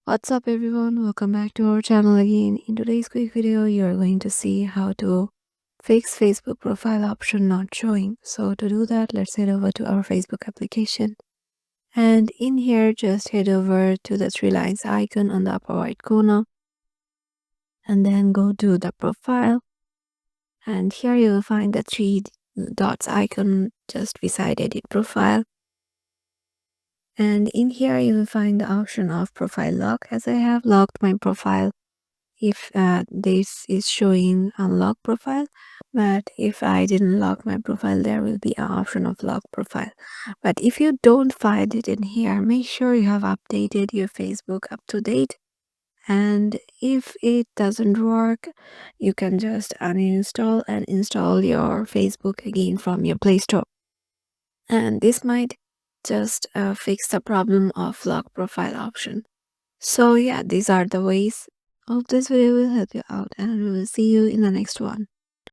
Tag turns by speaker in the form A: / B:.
A: What's up everyone, welcome back to our channel again. In today's quick video you're going to see how to fix Facebook profile option not showing. So to do that, let's head over to our Facebook application, and in here just head over to the three lines icon on the upper right corner and then go to the profile, and here you will find the three dots icon just beside edit profile. And in here you will find the option of profile lock. As I have locked my profile, if this is showing unlock profile, but if I didn't lock my profile, there will be an option of lock profile. But if you don't find it in here, make sure you have updated your Facebook up to date. And if it doesn't work, you can just uninstall and install your Facebook again from your Play Store, and this might just fix the problem of lock profile option. So yeah, these are the ways. Hope this video will help you out, and we will see you in the next one.